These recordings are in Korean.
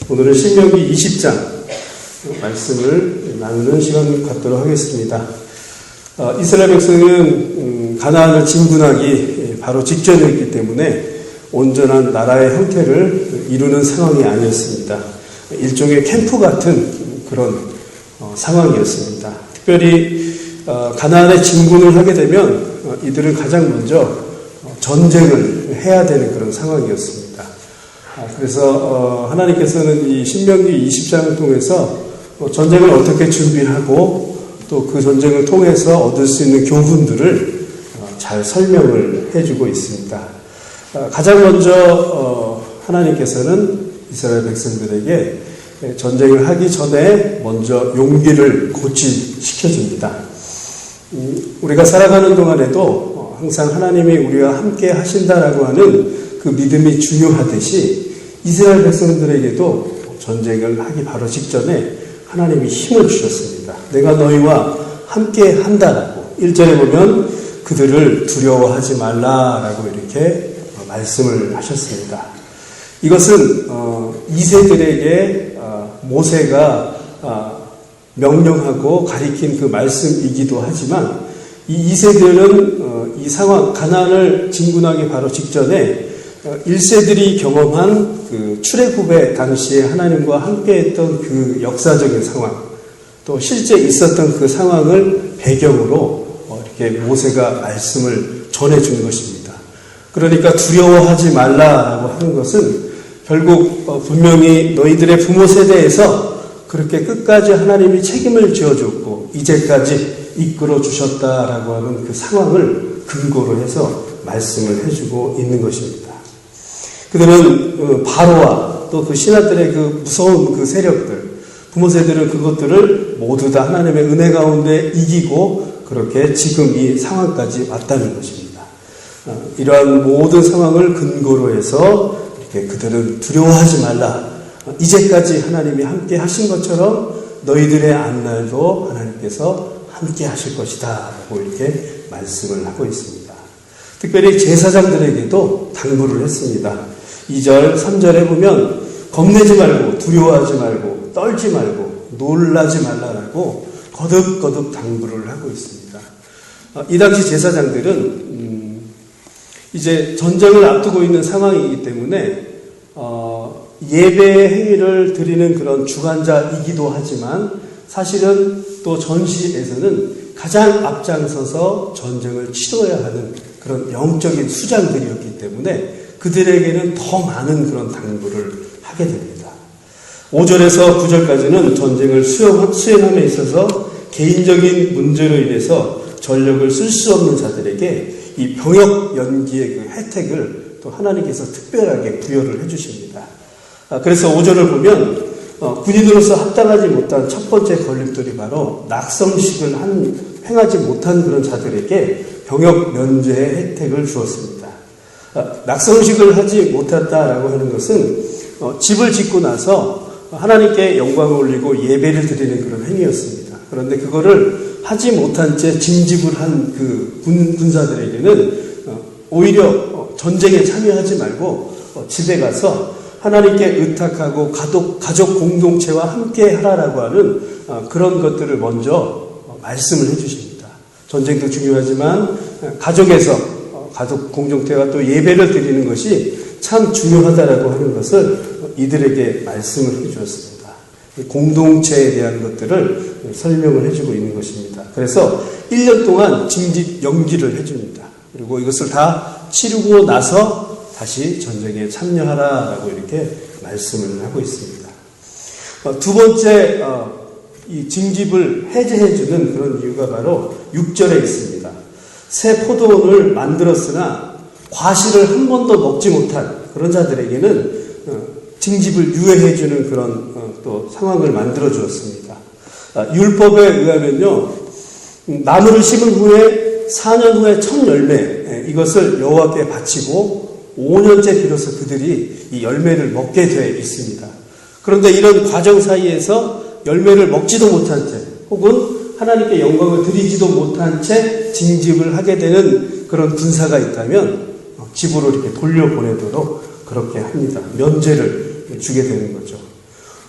오늘은 신명기 20장 말씀을 나누는 시간 갖도록 하겠습니다. 이스라엘 백성은 가나안을 진군하기 바로 직전이었기 때문에 온전한 나라의 형태를 이루는 상황이 아니었습니다. 일종의 캠프 같은 그런 상황이었습니다. 특별히 가나안에 진군을 하게 되면 이들은 가장 먼저 전쟁을 해야 되는 그런 상황이었습니다. 그래서 하나님께서는 이 신명기 20장을 통해서 전쟁을 어떻게 준비하고 또 그 전쟁을 통해서 얻을 수 있는 교훈들을 잘 설명을 해주고 있습니다. 가장 먼저 하나님께서는 이스라엘 백성들에게 전쟁을 하기 전에 먼저 용기를 고취시켜줍니다. 우리가 살아가는 동안에도 항상 하나님이 우리와 함께 하신다라고 하는 그 믿음이 중요하듯이 이스라엘 백성들에게도 전쟁을 하기 바로 직전에 하나님이 힘을 주셨습니다. 내가 너희와 함께 한다라고 1절에 보면 그들을 두려워하지 말라라고 이렇게 말씀을 하셨습니다. 이것은 이세들에게 모세가 명령하고 가리킨 그 말씀이기도 하지만 이 이세들은 이 상황 가나안을 진군하기 바로 직전에 1세들이 경험한 그 출애굽의 당시에 하나님과 함께했던 그 역사적인 상황, 또 실제 있었던 그 상황을 배경으로 이렇게 모세가 말씀을 전해준 것입니다. 그러니까 두려워하지 말라라고 하는 것은 결국 분명히 너희들의 부모 세대에서 그렇게 끝까지 하나님이 책임을 지어줬고 이제까지 이끌어 주셨다라고 하는 그 상황을 근거로 해서 말씀을 해주고 있는 것입니다. 그들은 바로와 또 그 신하들의 그 무서운 그 세력들, 부모 세대들은 그것들을 모두 다 하나님의 은혜 가운데 이기고 그렇게 지금 이 상황까지 왔다는 것입니다. 이러한 모든 상황을 근거로 해서 이렇게 그들은 두려워하지 말라. 이제까지 하나님이 함께 하신 것처럼 너희들의 앞날도 하나님께서 함께 하실 것이다 라고 이렇게 말씀을 하고 있습니다. 특별히 제사장들에게도 당부를 했습니다. 2절, 3절에 보면 겁내지 말고 두려워하지 말고 떨지 말고 놀라지 말라라고 거듭거듭 당부를 하고 있습니다. 이 당시 제사장들은 이제 전쟁을 앞두고 있는 상황이기 때문에 예배 행위를 드리는 그런 주관자이기도 하지만 사실은 또 전시에서는 가장 앞장서서 전쟁을 치러야 하는 그런 영적인 수장들이었기 때문에 그들에게는 더 많은 그런 당부를 하게 됩니다. 5절에서 9절까지는 전쟁을 수행함에 있어서 개인적인 문제로 인해서 전력을 쓸 수 없는 자들에게 이 병역 연기의 그 혜택을 또 하나님께서 특별하게 부여를 해주십니다. 그래서 5절을 보면 군인으로서 합당하지 못한 첫 번째 걸림돌이 바로 낙성식을 행하지 못한 그런 자들에게 병역 면제의 혜택을 주었습니다. 낙성식을 하지 못했다라고 하는 것은 집을 짓고 나서 하나님께 영광을 올리고 예배를 드리는 그런 행위였습니다. 그런데 그거를 하지 못한 채 징집을 한 그 군사들에게는 오히려 전쟁에 참여하지 말고 집에 가서 하나님께 의탁하고 가족 공동체와 함께 하라라고 하는 그런 것들을 먼저 말씀을 해주십니다. 전쟁도 중요하지만 가족에서 가족 공동체가 또 예배를 드리는 것이 참 중요하다라고 하는 것을 이들에게 말씀을 해주었습니다. 공동체에 대한 것들을 설명을 해주고 있는 것입니다. 그래서 1년 동안 징집 연기를 해줍니다. 그리고 이것을 다 치르고 나서 다시 전쟁에 참여하라라고 이렇게 말씀을 하고 있습니다. 두 번째 이 징집을 해제해주는 그런 이유가 바로 6절에 있습니다. 새 포도원을 만들었으나 과실을 한 번도 먹지 못한 그런 자들에게는 징집을 유예해주는 그런 또 상황을 만들어 주었습니다. 율법에 의하면요, 나무를 심은 후에 4년 후에 첫 열매 이것을 여호와께 바치고 5년째 비로소 그들이 이 열매를 먹게 되어 있습니다. 그런데 이런 과정 사이에서 열매를 먹지도 못한 채 혹은 하나님께 영광을 드리지도 못한 채 징집을 하게 되는 그런 군사가 있다면 집으로 이렇게 돌려보내도록 그렇게 합니다. 면제를 주게 되는 거죠.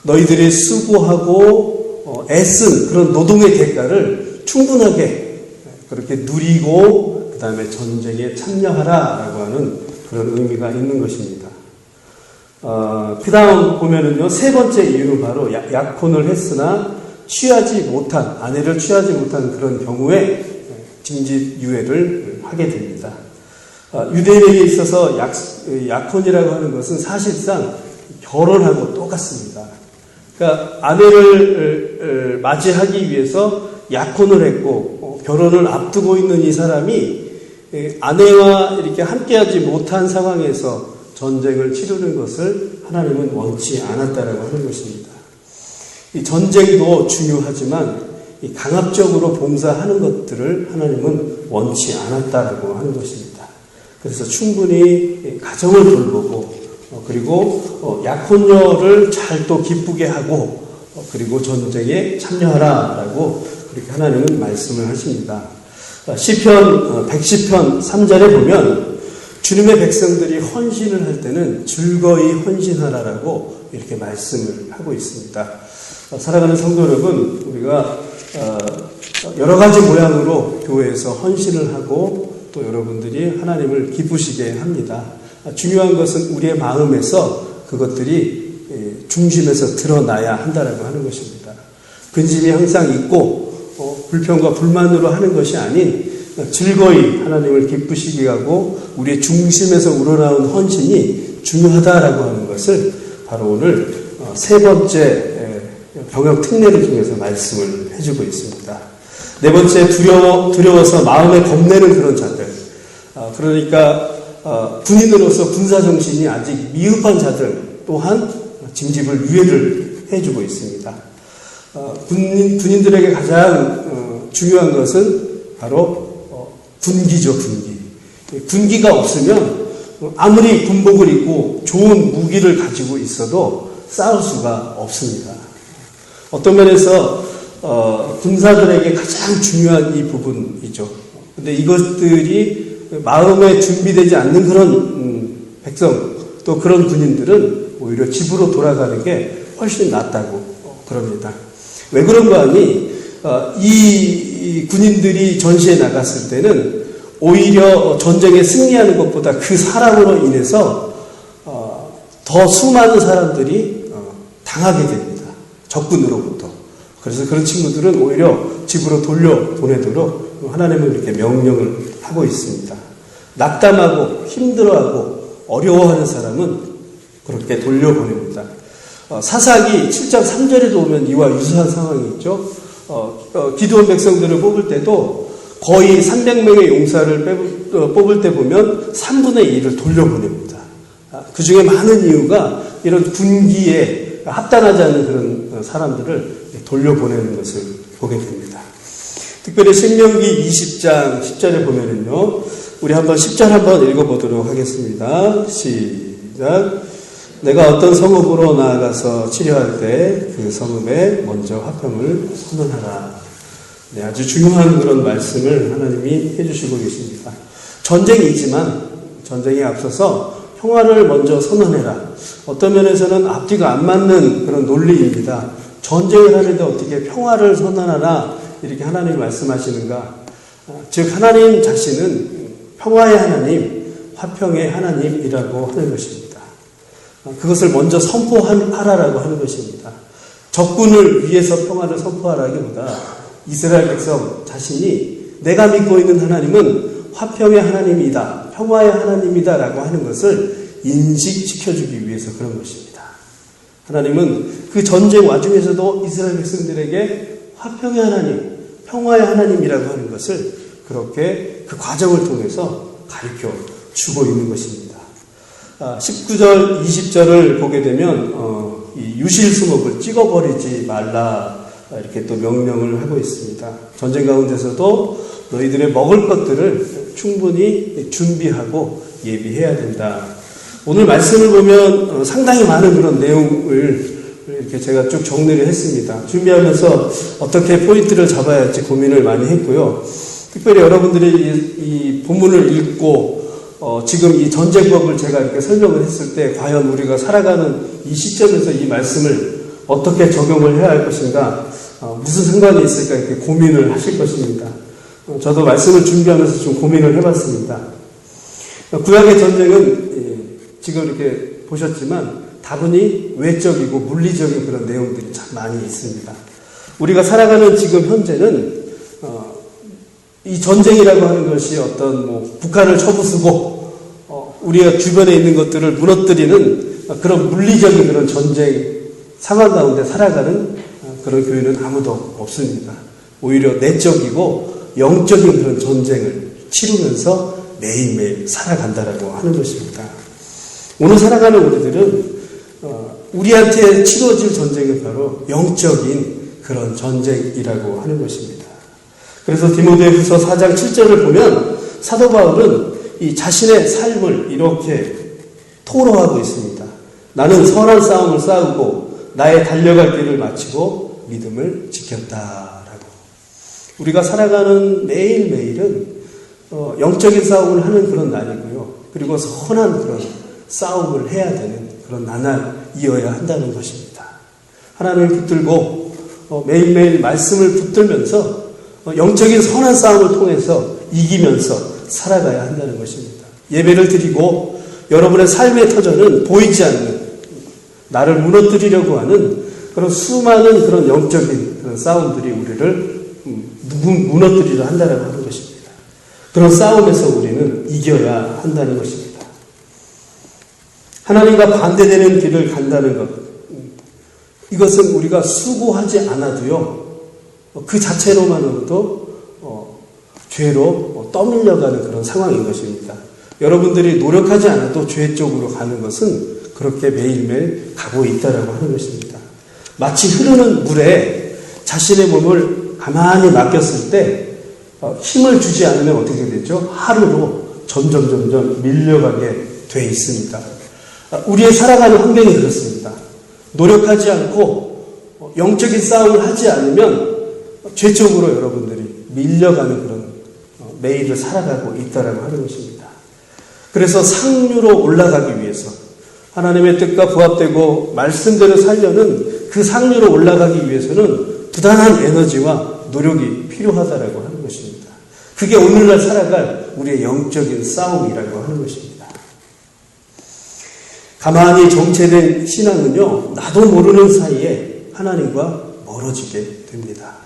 너희들이 수고하고 애쓴 그런 노동의 대가를 충분하게 그렇게 누리고 그 다음에 전쟁에 참여하라라고 하는 그런 의미가 있는 것입니다. 그 다음 보면은요, 세 번째 이유는 바로 약혼을 했으나 아내를 취하지 못한 그런 경우에 징집유예를 하게 됩니다. 유대인에게 있어서 약혼이라고 하는 것은 사실상 결혼하고 똑같습니다. 그러니까 아내를 맞이하기 위해서 약혼을 했고 결혼을 앞두고 있는 이 사람이 아내와 이렇게 함께하지 못한 상황에서 전쟁을 치르는 것을 하나님은 원치 않았다라고 하는 것입니다. 이 전쟁도 중요하지만 이 강압적으로 봉사하는 것들을 하나님은 원치 않았다라고 하는 것입니다. 그래서 충분히 가정을 돌보고 그리고 약혼녀를 잘 또 기쁘게 하고 그리고 전쟁에 참여하라라고 그렇게 하나님은 말씀을 하십니다. 시편 110편 3절에 보면 주님의 백성들이 헌신을 할 때는 즐거이 헌신하라라고 이렇게 말씀을 하고 있습니다. 사랑하는 성도 여러분, 우리가 여러 가지 모양으로 교회에서 헌신을 하고 또 여러분들이 하나님을 기쁘시게 합니다. 중요한 것은 우리의 마음에서 그것들이 중심에서 드러나야 한다라고 하는 것입니다. 근심이 항상 있고 불평과 불만으로 하는 것이 아닌 즐거이 하나님을 기쁘시게 하고 우리의 중심에서 우러나온 헌신이 중요하다라고 하는 것을 바로 오늘 세 번째 병역 특례를 통해서 말씀을 해주고 있습니다. 네 번째, 두려워서 마음에 겁내는 그런 자들. 그러니까 군인으로서 군사정신이 아직 미흡한 자들 또한 징집을 유예를 해주고 있습니다. 군인들에게 가장 중요한 것은 바로 군기죠, 군기. 군기가 없으면 아무리 군복을 입고 좋은 무기를 가지고 있어도 싸울 수가 없습니다. 어떤 면에서 군사들에게 가장 중요한 이 부분이죠. 근데 이것들이 마음에 준비되지 않는 그런 백성 또 그런 군인들은 오히려 집으로 돌아가는 게 훨씬 낫다고 그럽니다. 왜 그런가 하니 이 군인들이 전시에 나갔을 때는 오히려 전쟁에 승리하는 것보다 그 사람으로 인해서 더 수많은 사람들이 당하게 됩니다. 적군으로부터. 그래서 그런 친구들은 오히려 집으로 돌려보내도록 하나님은 이렇게 명령을 하고 있습니다. 낙담하고 힘들어하고 어려워하는 사람은 그렇게 돌려보냅니다. 사사기 7장 3절에도 보면 이와 유사한 상황이 있죠. 기드온 백성들을 뽑을 때도 거의 300명의 용사를 뽑을 때 보면 3분의 1을 돌려보냅니다. 그 중에 많은 이유가 이런 군기에 합당하지 않는 그런 사람들을 돌려보내는 것을 보게 됩니다. 특별히 신명기 20장 10절에 보면은요, 우리 한번 10절 한번 읽어보도록 하겠습니다. 시작. 내가 어떤 성읍으로 나아가서 치료할 때 그 성읍에 먼저 화평을 선언하라. 네, 아주 중요한 그런 말씀을 하나님이 해주시고 계십니다. 전쟁이지만 전쟁에 앞서서 평화를 먼저 선언해라. 어떤 면에서는 앞뒤가 안 맞는 그런 논리입니다. 전쟁을 하는데 어떻게 평화를 선언하라 이렇게 하나님이 말씀하시는가. 즉 하나님 자신은 평화의 하나님, 화평의 하나님이라고 하는 것입니다. 그것을 먼저 선포하라라고 하는 것입니다. 적군을 위해서 평화를 선포하라기보다 이스라엘 백성 자신이 내가 믿고 있는 하나님은 화평의 하나님이다, 평화의 하나님이다 라고 하는 것을 인식시켜주기 위해서 그런 것입니다. 하나님은 그 전쟁 와중에서도 이스라엘 백성들에게 화평의 하나님, 평화의 하나님이라고 하는 것을 그렇게 그 과정을 통해서 가르쳐 주고 있는 것입니다. 19절, 20절을 보게 되면 이 유실수목을 찍어버리지 말라 이렇게 또 명령을 하고 있습니다. 전쟁 가운데서도 너희들의 먹을 것들을 충분히 준비하고 예비해야 된다. 오늘 말씀을 보면 상당히 많은 그런 내용을 이렇게 제가 쭉 정리를 했습니다. 준비하면서 어떻게 포인트를 잡아야 할지 고민을 많이 했고요. 특별히 여러분들이 이 본문을 읽고 지금 이 전쟁법을 제가 이렇게 설명을 했을 때 과연 우리가 살아가는 이 시점에서 이 말씀을 어떻게 적용을 해야 할 것인가, 무슨 상관이 있을까 이렇게 고민을 하실 것입니다. 저도 말씀을 준비하면서 좀 고민을 해봤습니다. 구약의 전쟁은 지금 이렇게 보셨지만 다분히 외적이고 물리적인 그런 내용들이 참 많이 있습니다. 우리가 살아가는 지금 현재는 이 전쟁이라고 하는 것이 어떤 북한을 쳐부수고 우리가 주변에 있는 것들을 무너뜨리는 그런 물리적인 그런 전쟁 상황 가운데 살아가는 그런 교회는 아무도 없습니다. 오히려 내적이고 영적인 그런 전쟁을 치르면서 매일매일 살아간다라고 하는 것입니다. 오늘 살아가는 우리들은 우리한테 치러질 전쟁은 바로 영적인 그런 전쟁이라고 하는 것입니다. 그래서 디모데후서 4장 7절을 보면 사도 바울은 이 자신의 삶을 이렇게 토로하고 있습니다. 나는 선한 싸움을 싸우고 나의 달려갈 길을 마치고 믿음을 지켰다라고. 우리가 살아가는 매일매일은 영적인 싸움을 하는 그런 날이고요. 그리고 선한 그런 싸움을 해야 되는 그런 나날이어야 한다는 것입니다. 하나님을 붙들고 매일매일 말씀을 붙들면서 영적인 선한 싸움을 통해서 이기면서 살아가야 한다는 것입니다. 예배를 드리고 여러분의 삶의 터전은 보이지 않는 나를 무너뜨리려고 하는 그런 수많은 그런 영적인 그런 싸움들이 우리를 무너뜨리려 한다는 하는 것입니다. 그런 싸움에서 우리는 이겨야 한다는 것입니다. 하나님과 반대되는 길을 간다는 것, 이것은 우리가 수고하지 않아도요, 그 자체로만으로도 죄로 떠밀려가는 그런 상황인 것입니다. 여러분들이 노력하지 않아도 죄 쪽으로 가는 것은 그렇게 매일매일 가고 있다라고 하는 것입니다. 마치 흐르는 물에 자신의 몸을 가만히 맡겼을 때 힘을 주지 않으면 어떻게 되죠? 하루로 점점 밀려가게 돼 있습니다. 우리의 살아가는 환경이 그렇습니다. 노력하지 않고 영적인 싸움을 하지 않으면 죄 쪽으로 여러분들이 밀려가는 그런 매일을 살아가고 있다라고 하는 것입니다. 그래서 상류로 올라가기 위해서 하나님의 뜻과 부합되고 말씀대로 살려는 그 상류로 올라가기 위해서는 부단한 에너지와 노력이 필요하다라고 하는 것입니다. 그게 오늘날 살아갈 우리의 영적인 싸움이라고 하는 것입니다. 가만히 정체된 신앙은요, 나도 모르는 사이에 하나님과 멀어지게 됩니다.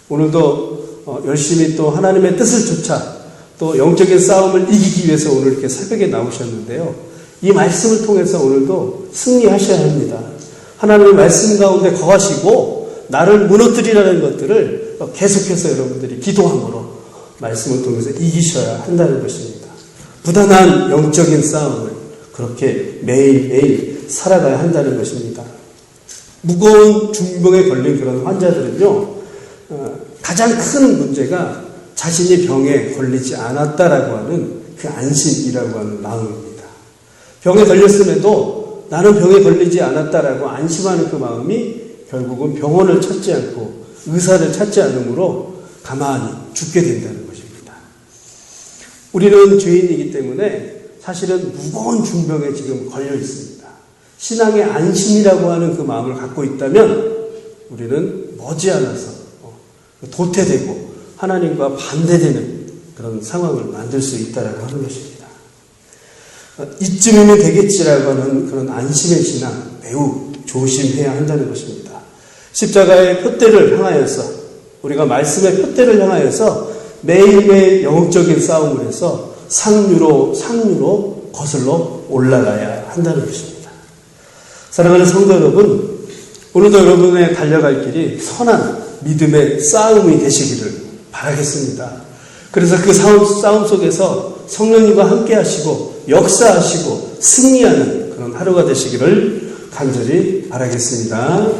오늘도 열심히 또 하나님의 뜻을 쫓아 또 영적인 싸움을 이기기 위해서 오늘 이렇게 새벽에 나오셨는데요. 이 말씀을 통해서 오늘도 승리하셔야 합니다. 하나님의 말씀 가운데 거하시고 나를 무너뜨리라는 것들을 계속해서 여러분들이 기도함으로 말씀을 통해서 이기셔야 한다는 것입니다. 부단한 영적인 싸움을 그렇게 매일매일 살아가야 한다는 것입니다. 무거운 중병에 걸린 그런 환자들은요, 가장 큰 문제가 자신이 병에 걸리지 않았다라고 하는 그 안심이라고 하는 마음입니다. 병에 걸렸음에도 나는 병에 걸리지 않았다라고 안심하는 그 마음이 결국은 병원을 찾지 않고 의사를 찾지 않으므로 가만히 죽게 된다는 것입니다. 우리는 죄인이기 때문에 사실은 무거운 중병에 지금 걸려 있습니다. 신앙의 안심이라고 하는 그 마음을 갖고 있다면 우리는 머지않아서 도태되고 하나님과 반대되는 그런 상황을 만들 수 있다라고 하는 것입니다. 이쯤이면 되겠지라고 하는 그런 안심의 신앙 매우 조심해야 한다는 것입니다. 십자가의 표대를 향하여서 우리가 말씀의 표대를 향하여서 매일매일 영적인 싸움을 해서 상류로 거슬러 올라가야 한다는 것입니다. 사랑하는 성도 여러분, 오늘도 여러분의 달려갈 길이 선한 믿음의 싸움이 되시기를 바라겠습니다. 그래서 그 싸움 속에서 성령님과 함께 하시고 역사하시고 승리하는 그런 하루가 되시기를 간절히 바라겠습니다.